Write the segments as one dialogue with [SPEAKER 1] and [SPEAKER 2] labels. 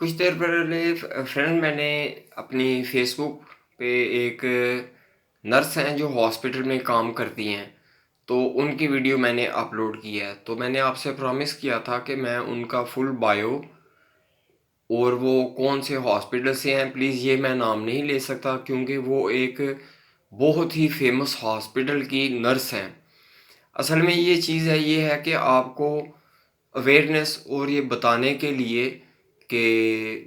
[SPEAKER 1] کچھ دیر پہلے فرینڈ میں نے اپنی فیس بک پہ ایک نرس ہیں جو ہاسپٹل میں کام کرتی ہیں، تو ان کی ویڈیو میں نے اپلوڈ کی ہے۔ تو میں نے آپ سے پرومس کیا تھا کہ میں ان کا فل بایو اور وہ کون سے ہاسپٹل سے ہیں، پلیز یہ میں نام نہیں لے سکتا کیونکہ وہ ایک بہت ہی فیمس ہاسپٹل کی نرس ہیں۔ اصل میں یہ چیز ہے، یہ ہے کہ آپ کو اویئرنیس اور یہ بتانے کے لیے کہ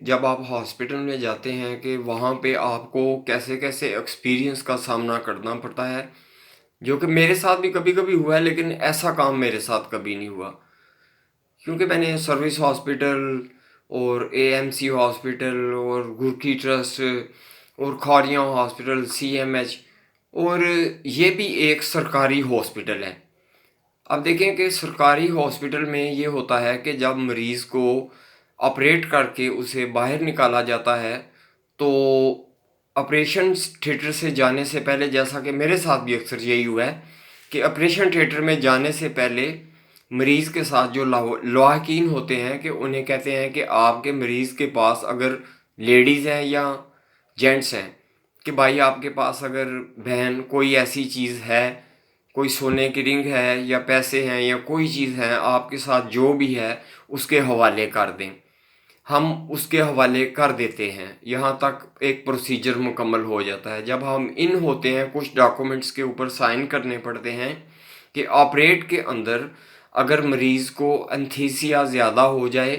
[SPEAKER 1] جب آپ ہاسپٹل میں جاتے ہیں کہ وہاں پہ آپ کو کیسے کیسے ایکسپیرینس کا سامنا کرنا پڑتا ہے، جو کہ میرے ساتھ بھی کبھی کبھی ہوا ہے، لیکن ایسا کام میرے ساتھ کبھی نہیں ہوا کیونکہ میں نے سروس ہاسپٹل اور اے ایم سی ہاسپٹل اور گرکی ٹرسٹ اور Kharian hospital C M H, اور یہ بھی ایک سرکاری ہاسپٹل ہے۔ اب دیکھیں کہ سرکاری ہاسپٹل میں یہ ہوتا ہے کہ جب مریض کو آپریٹ کر کے اسے باہر نکالا جاتا ہے تو آپریشن تھیٹر سے جانے سے پہلے، جیسا کہ میرے ساتھ بھی اکثر یہی ہوا ہے کہ آپریشن تھیٹر میں جانے سے پہلے مریض کے ساتھ جو لواحقین ہوتے ہیں کہ انہیں کہتے ہیں کہ آپ کے مریض کے پاس اگر لیڈیز ہیں یا جینٹس ہیں، کہ بھائی آپ کے پاس اگر بہن کوئی ایسی چیز ہے، کوئی سونے کی رنگ ہے یا پیسے ہیں یا کوئی چیز ہے آپ کے ساتھ جو بھی ہے اس کے حوالے کر دیں، ہم اس کے حوالے کر دیتے ہیں۔ یہاں تک ایک پروسیجر مکمل ہو جاتا ہے۔ جب ہم ان ہوتے ہیں، کچھ ڈاکومنٹس کے اوپر سائن کرنے پڑتے ہیں کہ آپریٹ کے اندر اگر مریض کو انتھیسیا زیادہ ہو جائے،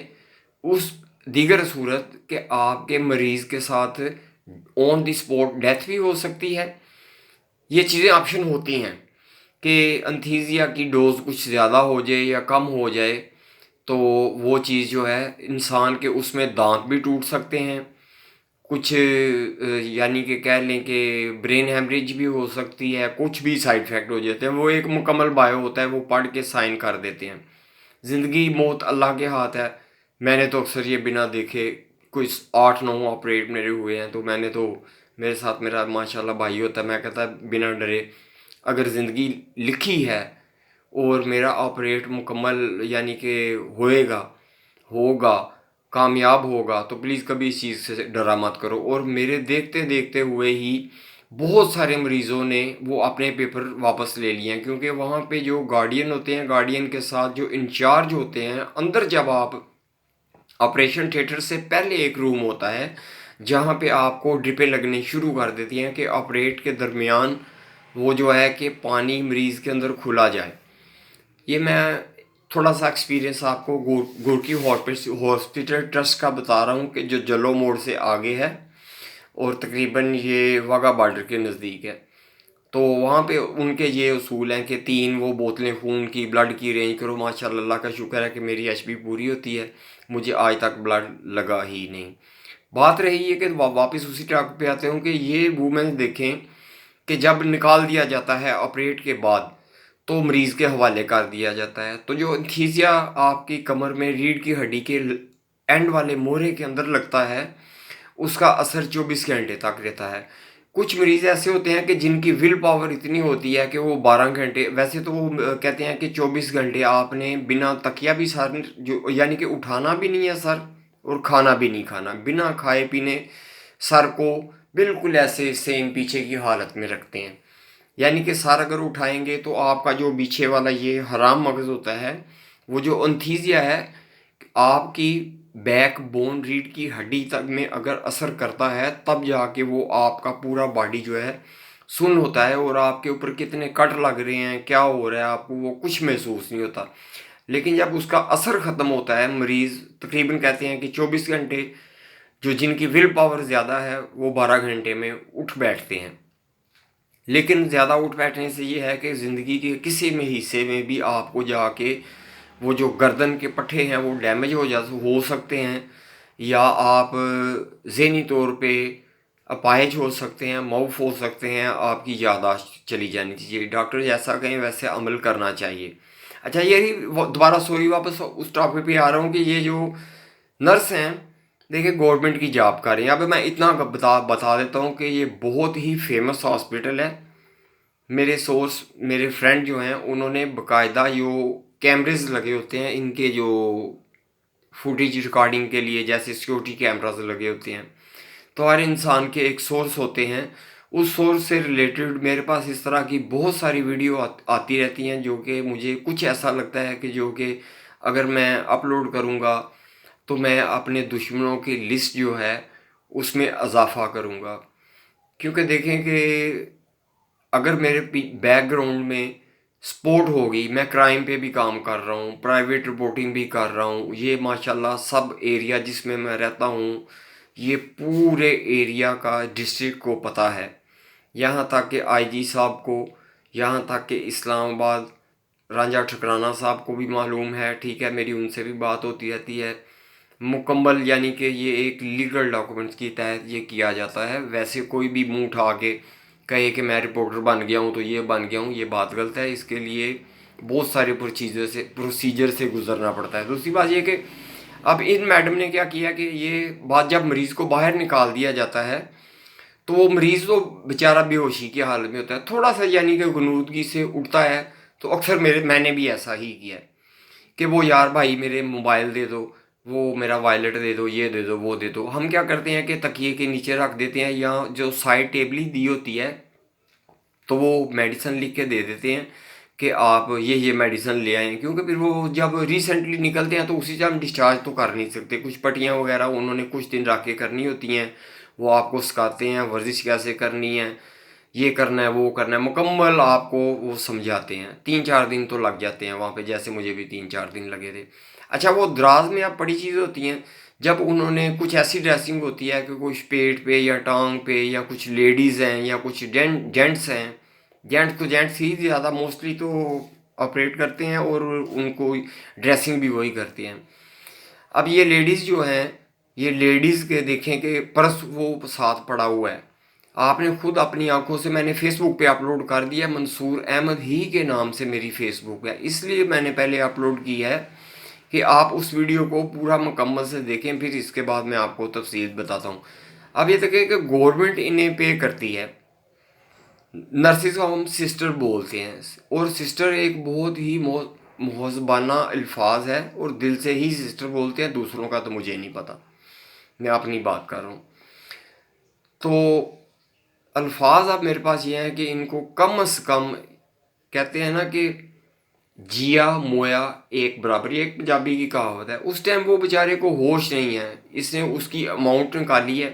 [SPEAKER 1] اس دیگر صورت کہ آپ کے مریض کے ساتھ آن دی اسپوٹ ڈیتھ بھی ہو سکتی ہے۔ یہ چیزیں آپشن ہوتی ہیں کہ انتھیزیا کی ڈوز کچھ زیادہ ہو جائے یا کم ہو جائے تو وہ چیز جو ہے انسان کے اس میں دانت بھی ٹوٹ سکتے ہیں، کچھ یعنی کہ کہہ لیں کہ برین ہیمریج بھی ہو سکتی ہے، کچھ بھی سائیڈ افیکٹ ہو جاتے ہیں۔ وہ ایک مکمل بایو ہوتا ہے، وہ پڑھ کے سائن کر دیتے ہیں۔ زندگی موت اللہ کے ہاتھ ہے۔ میں نے تو اکثر یہ بنا دیکھے کچھ 8-9 آپریٹ میرے ہوئے ہیں، تو میں نے تو میرے ساتھ میرا ماشاء اللہ بھائی ہوتا ہے، میں کہتا بنا ڈرے اگر زندگی لکھی ہے اور میرا آپریٹ مکمل یعنی کہ ہوگا کامیاب ہوگا تو پلیز کبھی اس چیز سے ڈرا مت کرو۔ اور میرے دیکھتے دیکھتے ہوئے ہی بہت سارے مریضوں نے وہ اپنے پیپر واپس لے لیے ہیں، کیونکہ وہاں پہ جو گارڈین ہوتے ہیں، گارڈین کے ساتھ جو انچارج ہوتے ہیں، اندر جب آپ آپریشن تھیٹر سے پہلے ایک روم ہوتا ہے جہاں پہ آپ کو ڈرپیں لگنے شروع کر دیتی ہیں کہ آپریٹ کے درمیان وہ جو ہے کہ پانی مریض کے اندر کھلا جائے۔ یہ میں تھوڑا سا ایکسپیرینس آپ کو گورکی ہاسپٹل ٹرسٹ کا بتا رہا ہوں کہ جو جلو موڑ سے آگے ہے اور تقریباً یہ واگا بارڈر کے نزدیک ہے۔ تو وہاں پہ ان کے یہ اصول ہیں کہ 3 وہ بوتلیں خون کی بلڈ کی ارینج کرو۔ ماشاء اللہ کا شکر ہے کہ میری ایچ بی پوری ہوتی ہے، مجھے آج تک بلڈ لگا ہی نہیں۔ بات رہی ہے کہ واپس اسی ٹاپک پہ آتے ہوں کہ یہ وومن دیکھیں کہ جب نکال دیا جاتا ہے آپریٹ کے بعد تو مریض کے حوالے کر دیا جاتا ہے، تو جو انتھیزیا آپ کی کمر میں ریڑھ کی ہڈی کے اینڈ والے مورے کے اندر لگتا ہے، اس کا اثر 24 گھنٹے تک رہتا ہے۔ کچھ مریض ایسے ہوتے ہیں کہ جن کی ول پاور اتنی ہوتی ہے کہ وہ 12 گھنٹے، ویسے تو وہ کہتے ہیں کہ 24 گھنٹے آپ نے بنا تکیہ بھی سر یعنی کہ اٹھانا بھی نہیں ہے سر اور کھانا بھی نہیں کھانا، بنا کھائے پینے سر کو بالکل ایسے سیم پیچھے کی حالت میں رکھتے ہیں۔ یعنی کہ سر اگر اٹھائیں گے تو آپ کا جو پیچھے والا یہ حرام مغز ہوتا ہے، وہ جو انتھیزیا ہے آپ کی بیک بون ریڑھ کی ہڈی تک میں اگر اثر کرتا ہے تب جا کے وہ آپ کا پورا باڈی جو ہے سن ہوتا ہے، اور آپ کے اوپر کتنے کٹ لگ رہے ہیں، کیا ہو رہا ہے، آپ کو وہ کچھ محسوس نہیں ہوتا۔ لیکن جب اس کا اثر ختم ہوتا ہے، مریض تقریباً کہتے ہیں کہ 24 گھنٹے، جو جن کی ول پاور زیادہ ہے وہ 12 گھنٹے میں اٹھ بیٹھتے ہیں۔ لیکن زیادہ اٹھ بیٹھنے سے یہ ہے کہ زندگی کے کسی میں حصے میں بھی آپ کو جا کے وہ جو گردن کے پٹھے ہیں وہ ڈیمیج ہو سکتے ہیں، یا آپ ذہنی طور پہ اپاہج ہو سکتے ہیں، معاف ہو سکتے ہیں، آپ کی یادداشت چلی جانی چاہیے۔ ڈاکٹر جیسا کہیں ویسے عمل کرنا چاہیے۔ اچھا، یہی دوبارہ واپس اس ٹاپک پہ آ رہا ہوں کہ یہ جو نرس ہیں، دیکھیں گورنمنٹ کی جاب کر رہے ہیں۔ اب میں اتنا بتا دیتا ہوں کہ یہ بہت ہی فیمس ہاسپٹل ہے۔ میرے سورس، میرے فرینڈ جو ہیں، انہوں نے باقاعدہ جو کیمرز لگے ہوتے ہیں ان کے جو فوٹیج ریکارڈنگ کے لیے جیسے سیکیورٹی کیمراز لگے ہوتے ہیں، تو ہر انسان کے ایک سورس ہوتے ہیں. اس سورس سے ریلیٹڈ میرے پاس اس طرح کی بہت ساری ویڈیو آتی رہتی ہیں جو کہ مجھے کچھ ایسا لگتا ہے کہ جو کہ اگر میں اپلوڈ کروں گا تو میں اپنے دشمنوں کی لسٹ جو ہے اس میں اضافہ کروں گا. کیونکہ دیکھیں کہ اگر میرے بیک گراؤنڈ میں سپورٹ ہوگی، میں کرائم پہ بھی کام کر رہا ہوں، پرائیویٹ رپورٹنگ بھی کر رہا ہوں، یہ ماشاءاللہ سب ایریا جس میں میں رہتا ہوں یہ پورے ایریا کا ڈسٹرکٹ کو پتہ ہے، یہاں تک کہ آئی جی صاحب کو، یہاں تک کہ اسلام آباد رانجھا ٹھکرانہ صاحب کو بھی معلوم ہے. ٹھیک ہے، میری ان سے بھی بات ہوتی رہتی ہے. مکمل یعنی کہ یہ ایک لیگل ڈاکومنٹس کی تحت یہ کیا جاتا ہے. ویسے کوئی بھی منہ اٹھا کے کہے کہ میں رپورٹر بن گیا ہوں تو یہ بن گیا ہوں، یہ بات غلط ہے. اس کے لیے بہت سارے پروسیجر سے گزرنا پڑتا ہے. دوسری بات یہ کہ اب ان میڈم نے کیا کیا کہ یہ بات جب مریض کو باہر نکال دیا جاتا ہے تو وہ مریض تو بیچارہ بے ہوشی کی حالت میں ہوتا ہے، تھوڑا سا یعنی کہ غنودگی سے اٹھتا ہے. تو اکثر میں نے بھی ایسا ہی کیا ہے کہ وہ یار بھائی میرے موبائل دے دو، وہ میرا وائلٹ دے دو، یہ دے دو، وہ دے دو. ہم کیا کرتے ہیں کہ تکیے کے نیچے رکھ دیتے ہیں یا جو سائڈ ٹیبل ہی دی ہوتی ہے تو وہ میڈیسن لکھ کے دے دیتے ہیں کہ آپ یہ میڈیسن لے آئیں. کیونکہ پھر وہ جب ریسنٹلی نکلتے ہیں تو اسی سے ہم ڈسچارج تو کر نہیں سکتے. کچھ پٹیاں وغیرہ انہوں نے کچھ دن رکھ کے کرنی ہوتی ہیں، وہ آپ کو سکھاتے ہیں ورزش کیسے کرنی ہے، یہ کرنا ہے، وہ کرنا ہے، مکمل آپ کو وہ سمجھاتے ہیں. 3-4 دن تو لگ جاتے ہیں وہاں پہ، جیسے مجھے بھی 3-4 دن لگے تھے. اچھا، وہ دراز میں اب بڑی چیزیں ہوتی ہیں جب انہوں نے کچھ ایسی ڈریسنگ ہوتی ہے کہ کچھ پیٹ پہ یا ٹانگ پہ یا کچھ لیڈیز ہیں یا کچھ جینٹس ہیں. جینٹس تو جینٹس ہی زیادہ موسٹلی تو آپریٹ کرتے ہیں اور ان کو ڈریسنگ بھی وہی کرتے ہیں. اب یہ لیڈیز جو ہیں، یہ لیڈیز کے دیکھیں کہ پرس وہ ساتھ پڑا ہوا ہے. آپ نے خود اپنی آنکھوں سے، میں نے فیس بک پہ اپلوڈ کر دیا، منصور احمد ہی کے نام سے میری فیس بک ہے، اس لیے میں نے پہلے اپلوڈ کی ہے کہ آپ اس ویڈیو کو پورا مکمل سے دیکھیں، پھر اس کے بعد میں آپ کو تفصیل بتاتا ہوں. اب یہ دیکھیں کہ گورنمنٹ انہیں پے کرتی ہے، نرسز کو ہم سسٹر بولتے ہیں، اور سسٹر ایک بہت ہی مہذبانہ الفاظ ہے اور دل سے ہی سسٹر بولتے ہیں. دوسروں کا تو مجھے نہیں پتہ، میں اپنی بات کر رہا ہوں. تو الفاظ اب میرے پاس یہ ہیں کہ ان کو کم از کم کہتے ہیں نا کہ جیا مویا ایک برابر، یہ ایک پنجابی کی کہاوت ہے. اس ٹائم وہ بیچارے کو ہوش نہیں ہے، اس نے اس کی اماؤنٹ نکالی ہے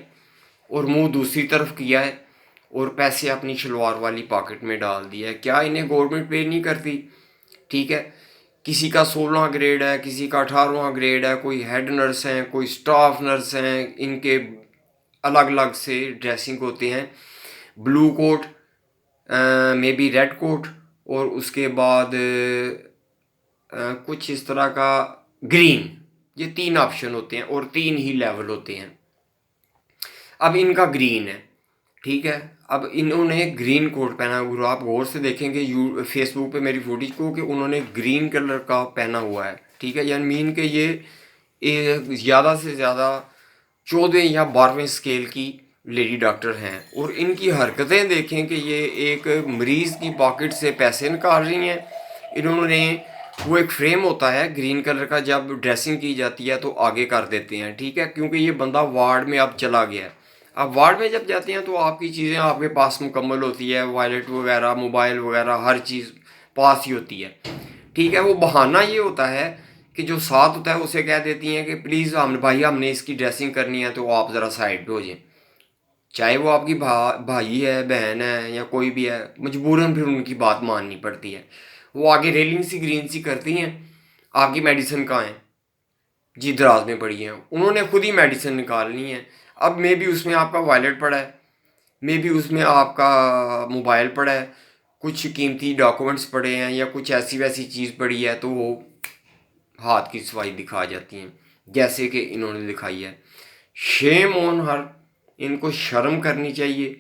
[SPEAKER 1] اور منہ دوسری طرف کیا ہے اور پیسے اپنی شلوار والی پاکٹ میں ڈال دیا ہے. کیا انہیں گورنمنٹ پے نہیں کرتی؟ ٹھیک ہے، کسی کا 16 گریڈ ہے، کسی کا 18واں گریڈ ہے، کوئی ہیڈ نرس ہیں، کوئی سٹاف نرس ہیں، ان کے الگ الگ سے ڈریسنگ ہوتے ہیں. بلو کوٹ، مے بی ریڈ کوٹ، اور اس کے بعد کچھ اس طرح کا گرین. یہ 3 آپشن ہوتے ہیں اور 3 ہی لیول ہوتے ہیں. اب ان کا گرین ہے، ٹھیک ہے. اب انہوں نے گرین کوٹ پہنا ہوا، آپ غور سے دیکھیں گے فیس بک پہ میری فوٹیج کو کہ انہوں نے گرین کلر کا پہنا ہوا ہے. ٹھیک ہے، یعنی مین کہ یہ زیادہ سے زیادہ 14 یا 12ویں اسکیل کی لیڈی ڈاکٹر ہیں. اور ان کی حرکتیں دیکھیں کہ یہ ایک مریض کی پاکٹ سے پیسے نکال رہی ہیں. انہوں نے وہ ایک فریم ہوتا ہے گرین کلر کا، جب ڈریسنگ کی جاتی ہے تو آگے کر دیتے ہیں. ٹھیک ہے، کیونکہ یہ بندہ وارڈ میں اب چلا گیا ہے. اب وارڈ میں جب جاتے ہیں تو آپ کی چیزیں آپ کے پاس مکمل ہوتی ہے، وائلٹ وغیرہ، موبائل وغیرہ، ہر چیز پاس ہی ہوتی ہے. ٹھیک ہے، وہ بہانہ یہ ہوتا ہے کہ جو ساتھ ہوتا ہے اسے کہہ دیتی ہیں کہ پلیز ہم نے اس کی ڈریسنگ کرنی ہے تو آپ ذرا سائڈ پہ ہو جائیں. چاہے وہ آپ کی بھائی ہے، بہن ہے یا کوئی بھی ہے، مجبوراً پھر ان کی بات ماننی پڑتی ہے. وہ آگے ریلنگ سی گرین سی کرتی ہیں، آپ کی میڈیسن کہاں ہیں؟ جی دراز میں پڑی ہیں. انہوں نے خود ہی میڈیسن نکالنی ہے. اب مے بی اس میں آپ کا وائلٹ پڑا ہے، مے بی اس میں آپ کا موبائل پڑا ہے، کچھ قیمتی ڈاکومنٹس پڑے ہیں یا کچھ ایسی ویسی چیز پڑی ہے، تو وہ ہاتھ کی صفائی دکھا جاتی ہیں جیسے کہ انہوں نے دکھائی ہے. شیم آن ہر، ان کو شرم کرنی چاہیے.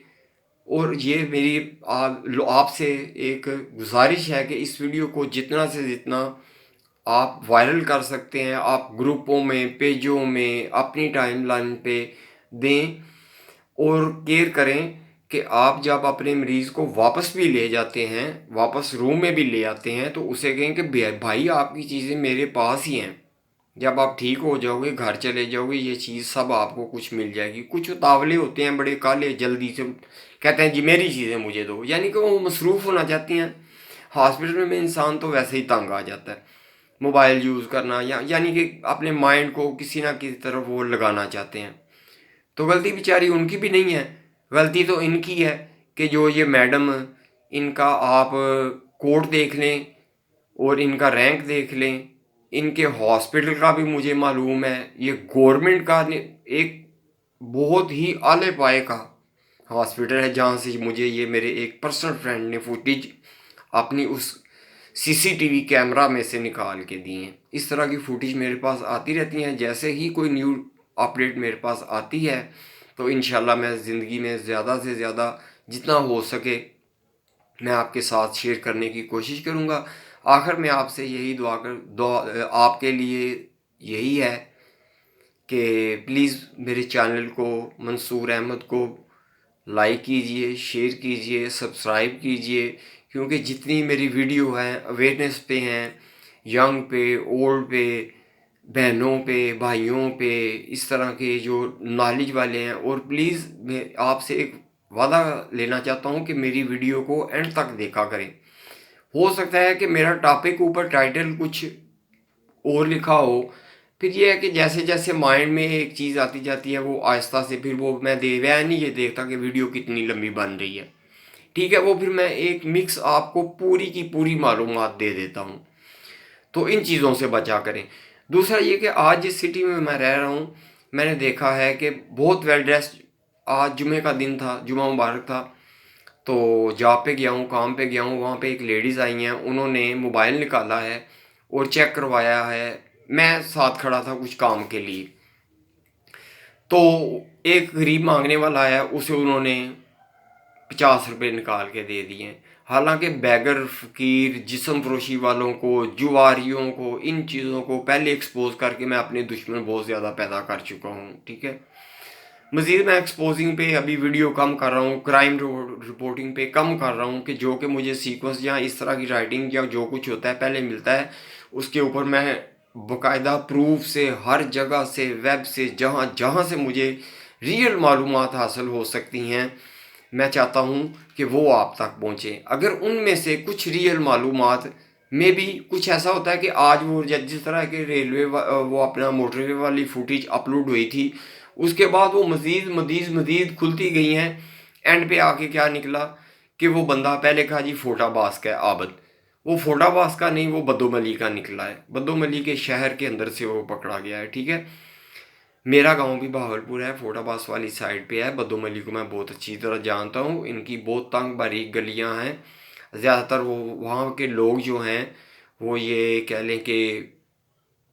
[SPEAKER 1] اور یہ میری آپ سے ایک گزارش ہے کہ اس ویڈیو کو جتنا سے جتنا آپ وائرل کر سکتے ہیں، آپ گروپوں میں، پیجوں میں، اپنی ٹائم لائن پہ دیں اور کیئر کریں کہ آپ جب اپنے مریض کو واپس بھی لے جاتے ہیں، واپس روم میں بھی لے آتے ہیں، تو اسے کہیں کہ بھائی آپ کی چیزیں میرے پاس ہی ہیں، جب آپ ٹھیک ہو جاؤ گے، گھر چلے جاؤ گے، یہ چیز سب آپ کو کچھ مل جائے گی۔ کچھ اتاولے ہوتے ہیں بڑے کالے، جلدی سے کہتے ہیں جی میری چیزیں مجھے دو، یعنی کہ وہ مصروف ہونا چاہتی ہیں۔ ہاسپٹل میں انسان تو ویسے ہی تنگ آ جاتا ہے، موبائل یوز کرنا یعنی کہ اپنے مائنڈ کو کسی نہ کسی طرف وہ لگانا چاہتے ہیں۔ تو غلطی بیچاری ان کی بھی نہیں ہے، غلطی تو ان کی ہے کہ جو یہ میڈم، ان کا آپ کوڈ دیکھ لیں اور ان کا رینک دیکھ لیں، ان کے ہاسپٹل کا بھی مجھے معلوم ہے، یہ گورنمنٹ کا ایک بہت ہی اعلی پائے کا ہاسپٹل ہے، جہاں سے مجھے یہ میرے ایک پرسنل فرینڈ نے فوٹیج اپنی اس CCTV کیمرہ میں سے نکال کے دی ہیں۔ اس طرح کی فوٹیج میرے پاس آتی رہتی ہیں، جیسے ہی کوئی نیو اپڈیٹ میرے پاس آتی ہے تو انشاءاللہ میں زندگی میں زیادہ سے زیادہ جتنا ہو سکے میں آپ کے ساتھ شیئر کرنے کی کوشش کروں گا۔ آخر میں آپ سے یہی دعا آپ کے لیے یہی ہے کہ پلیز میرے چینل کو، منصور احمد کو لائک کیجئے، شیئر کیجئے، سبسکرائب کیجئے، کیونکہ جتنی میری ویڈیو ہیں اویئرنیس پہ ہیں، ینگ پہ، اولڈ پہ، بہنوں پہ، بھائیوں پہ، اس طرح کے جو نالج والے ہیں، اور پلیز میں آپ سے ایک وعدہ لینا چاہتا ہوں کہ میری ویڈیو کو اینڈ تک دیکھا کریں۔ ہو سکتا ہے کہ میرا ٹاپک اوپر ٹائٹل کچھ اور لکھا ہو، پھر یہ ہے کہ جیسے جیسے مائنڈ میں ایک چیز آتی جاتی ہے وہ آہستہ سے پھر وہ میں نہیں یہ دیکھتا کہ ویڈیو کتنی لمبی بن رہی ہے، ٹھیک ہے، وہ پھر میں ایک مکس آپ کو پوری کی پوری معلومات دے دیتا ہوں۔ تو ان چیزوں سے بچا کریں۔ دوسرا یہ کہ آج جس سٹی میں میں رہ رہا ہوں، میں نے دیکھا ہے کہ بہت ویل ڈریسڈ، آج جمعہ کا دن تھا، جمعہ مبارک تھا، تو جاب پہ گیا ہوں، کام پہ گیا ہوں، وہاں پہ ایک لیڈیز آئی ہیں، انہوں نے موبائل نکالا ہے اور چیک کروایا ہے، میں ساتھ کھڑا تھا کچھ کام کے لیے، تو ایک غریب مانگنے والا آیا، اسے انہوں نے 50 روپے نکال کے دے دیے۔ حالانکہ بیگر، فقیر، جسم فروشی والوں کو، جواریوں کو، ان چیزوں کو پہلے ایکسپوز کر کے میں اپنے دشمن بہت زیادہ پیدا کر چکا ہوں، ٹھیک ہے۔ مزید میں ایکسپوزنگ پہ ابھی ویڈیو کم کر رہا ہوں، کرائم رپورٹنگ پہ کم کر رہا ہوں، کہ جو کہ مجھے سیکوینس یا اس طرح کی رائٹنگ یا جو کچھ ہوتا ہے پہلے ملتا ہے، اس کے اوپر میں باقاعدہ پروف سے، ہر جگہ سے، ویب سے، جہاں جہاں سے مجھے ریئل معلومات حاصل ہو سکتی ہیں، میں چاہتا ہوں کہ وہ آپ تک پہنچے۔ اگر ان میں سے کچھ ریئل معلومات میں بھی کچھ ایسا ہوتا ہے کہ آج وہ جس طرح کے ریلوے وہ اپنا موٹر وے والی فوٹیج اپلوڈ ہوئی تھی، اس کے بعد وہ مزید کھلتی گئی ہیں، اینڈ پہ آ کے کیا نکلا کہ وہ بندہ پہلے کہا جی فوٹا باس کا ہے عابد، وہ فوٹا باس کا نہیں، وہ بدو ملی کا نکلا ہے، بدو ملی کے شہر کے اندر سے وہ پکڑا گیا ہے، ٹھیک ہے۔ میرا گاؤں بھی بہاولپور ہے، فوٹا باس والی سائڈ پہ ہے، بدو ملی کو میں بہت اچھی طرح جانتا ہوں، ان کی بہت تنگ باریک گلیاں ہیں، زیادہ تر وہ وہاں کے لوگ جو ہیں وہ یہ کہہ لیں کہ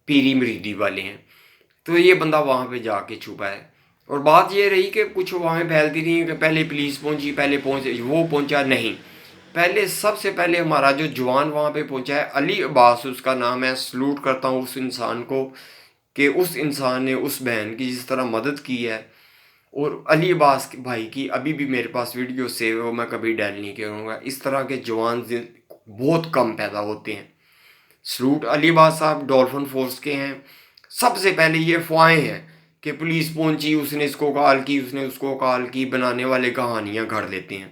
[SPEAKER 1] پیری مریدی والے ہیں، تو یہ بندہ وہاں پہ جا کے چھپا ہے۔ اور بات یہ رہی کہ کچھ وہاں پھیلتی رہی کہ پہلے پولیس پہنچی، پہلے وہ پہنچا نہیں، پہلے سب سے پہلے ہمارا جو جوان وہاں پہ پہنچا ہے، علی عباس اس کا نام ہے، سلوٹ کرتا ہوں اس انسان کو کہ اس انسان نے اس بہن کی جس طرح مدد کی ہے، اور علی عباس بھائی کی ابھی بھی میرے پاس ویڈیو سیو ہے، وہ میں کبھی ڈیل نہیں کروں گا۔ اس طرح کے جوان بہت کم پیدا ہوتے ہیں۔ سلوٹ علی عباس صاحب ڈولفن فورس کے ہیں، سب سے پہلے یہ افواہیں ہیں کہ پولیس پہنچی، اس نے اس کو کال کی، اس نے اس کو کال کی، بنانے والے کہانیاں گھڑ لیتے ہیں۔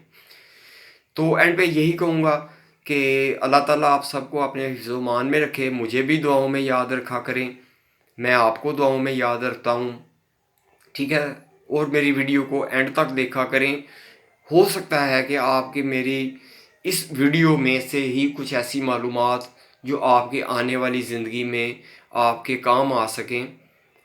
[SPEAKER 1] تو اینڈ پہ یہی کہوں گا کہ اللہ تعالیٰ آپ سب کو اپنے حفظ و امان میں رکھے، مجھے بھی دعاؤں میں یاد رکھا کریں، میں آپ کو دعاؤں میں یاد رکھتا ہوں، ٹھیک ہے، اور میری ویڈیو کو اینڈ تک دیکھا کریں۔ ہو سکتا ہے کہ آپ کی میری اس ویڈیو میں سے ہی کچھ ایسی معلومات جو آپ کے آنے والی زندگی میں آپ کے کام آ سکیں،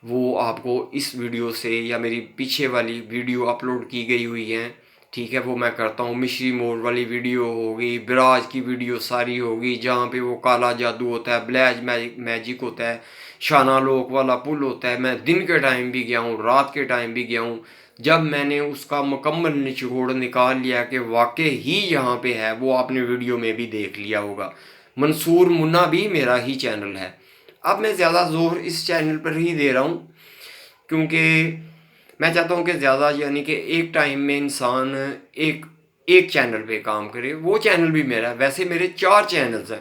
[SPEAKER 1] وہ آپ کو اس ویڈیو سے یا میری پیچھے والی ویڈیو اپلوڈ کی گئی ہوئی ہیں، ٹھیک ہے، وہ میں کرتا ہوں۔ مشری موڑ والی ویڈیو ہوگی، براج کی ویڈیو ساری ہوگی، جہاں پہ وہ کالا جادو ہوتا ہے، بلیج میجک ہوتا ہے، شانہ لوک والا پل ہوتا ہے، میں دن کے ٹائم بھی گیا ہوں، رات کے ٹائم بھی گیا ہوں، جب میں نے اس کا مکمل نچوڑ نکال لیا کہ واقع ہی یہاں پہ ہے، وہ آپ نے ویڈیو میں بھی دیکھ لیا ہوگا۔ منصور منا بھی میرا ہی چینل ہے۔ اب میں زیادہ زور اس چینل پر ہی دے رہا ہوں کیونکہ میں چاہتا ہوں کہ زیادہ یعنی کہ ایک ٹائم میں انسان ایک چینل پہ کام کرے، وہ چینل بھی میرا ہے، ویسے میرے 4 چینلز ہیں،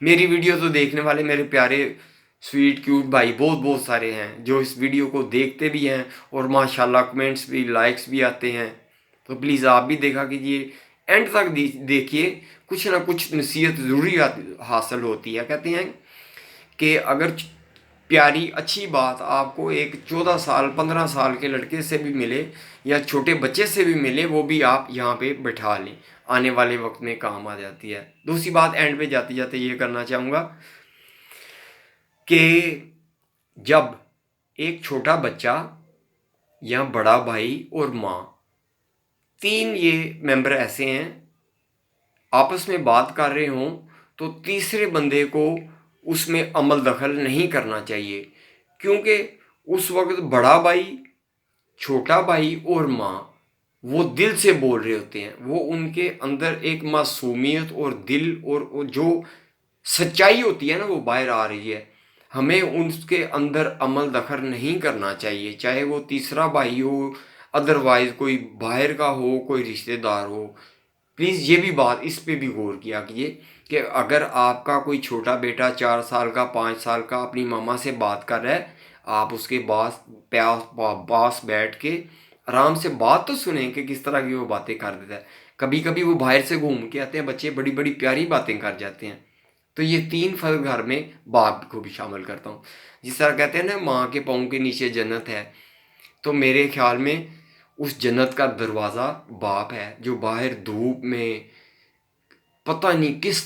[SPEAKER 1] میری ویڈیو تو دیکھنے والے میرے پیارے سویٹ کیوٹ بھائی بہت بہت سارے ہیں جو اس ویڈیو کو دیکھتے بھی ہیں اور ماشاءاللہ کمنٹس بھی لائکس بھی آتے ہیں. تو پلیز آپ بھی دیکھا کیجیے، اینڈ تک دیکھیے، کچھ نہ کچھ نصیحت ضروری حاصل ہوتی ہے. کہتے ہیں کہ اگر پیاری اچھی بات آپ کو ایک 14 سال 15 سال کے لڑکے سے بھی ملے یا چھوٹے بچے سے بھی ملے، وہ بھی آپ یہاں پہ بٹھا لیں، آنے والے وقت میں کام آ جاتی ہے. دوسری بات اینڈ پہ جاتے جاتے یہ کرنا چاہوں گا کہ جب ایک چھوٹا بچہ یا بڑا بھائی اور ماں، تین یہ ممبر ایسے ہیں، آپس میں بات کر رہے ہوں تو تیسرے بندے کو اس میں عمل دخل نہیں کرنا چاہیے، کیونکہ اس وقت بڑا بھائی، چھوٹا بھائی اور ماں وہ دل سے بول رہے ہوتے ہیں، وہ ان کے اندر ایک معصومیت اور دل اور جو سچائی ہوتی ہے نا وہ باہر آ رہی ہے. ہمیں اس کے اندر عمل دخل نہیں کرنا چاہیے، چاہے وہ تیسرا بھائی ہو، ادروائز کوئی باہر کا ہو، کوئی رشتہ دار ہو. پلیز یہ بھی بات اس پہ بھی غور کیا کیجیے کہ اگر آپ کا کوئی چھوٹا بیٹا 4 سال کا 5 سال کا اپنی ماما سے بات کر رہا ہے، آپ اس کے پاس بیٹھ کے آرام سے بات تو سنیں کہ کس طرح کی وہ باتیں کر دیتا ہے. کبھی کبھی وہ باہر سے گھوم کے آتے ہیں بچے، بڑی بڑی پیاری باتیں کر جاتے ہیں. تو یہ 3 فرق گھر میں باپ کو بھی شامل کرتا ہوں. جس طرح کہتے ہیں نا ماں کے پاؤں کے نیچے جنت ہے، تو میرے خیال میں اس جنت کا دروازہ باپ ہے، جو باہر دھوپ میں پتہ نہیں کس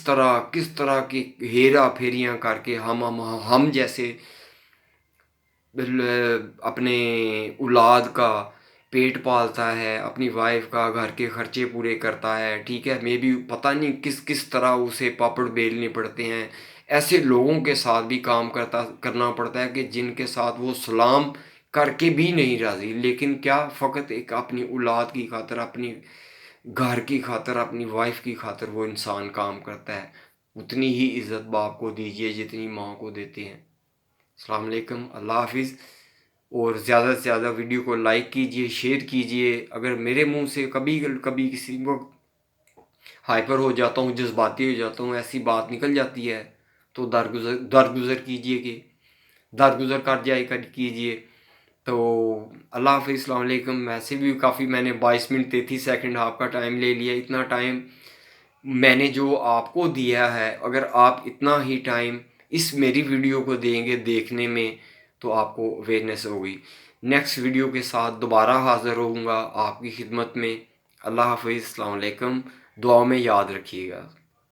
[SPEAKER 1] طرح کی ہیرا پھیریاں کر کے ہم جیسے اپنے اولاد کا پیٹ پالتا ہے، اپنی وائف کا گھر کے خرچے پورے کرتا ہے. ٹھیک ہے، میں بھی پتہ نہیں کس طرح اسے پاپڑ بیلنے پڑتے ہیں. ایسے لوگوں کے ساتھ بھی کام کرنا پڑتا ہے کہ جن کے ساتھ وہ سلام کر کے بھی نہیں راضی، لیکن کیا فقط ایک اپنی اولاد کی خاطر، اپنی گھر کی خاطر، اپنی وائف کی خاطر وہ انسان کام کرتا ہے. اتنی ہی عزت باپ کو دیجیے جتنی ماں کو دیتے ہیں. السلام علیکم، اللہ حافظ. اور زیادہ سے زیادہ ویڈیو کو لائک کیجیے، شیئر کیجیے. اگر میرے منہ سے کبھی کسی وقت ہائپر ہو جاتا ہوں، جذباتی ہو جاتا ہوں، ایسی بات نکل جاتی ہے تو درگزر کیجیے، کہ درگزر کیجیے. تو اللہ حافظ، السلام علیکم. ویسے بھی کافی میں نے 22 منٹ 33 سیکنڈ آپ کا ٹائم لے لیا. اتنا ٹائم میں نے جو آپ کو دیا ہے، اگر آپ اتنا ہی ٹائم اس میری ویڈیو کو دیں گے دیکھنے میں تو آپ کو اویئرنیس ہوگی. نیکسٹ ویڈیو کے ساتھ دوبارہ حاضر ہوں گا آپ کی خدمت میں. اللہ حافظ، السلام علیکم. دعاؤں میں یاد رکھیے گا.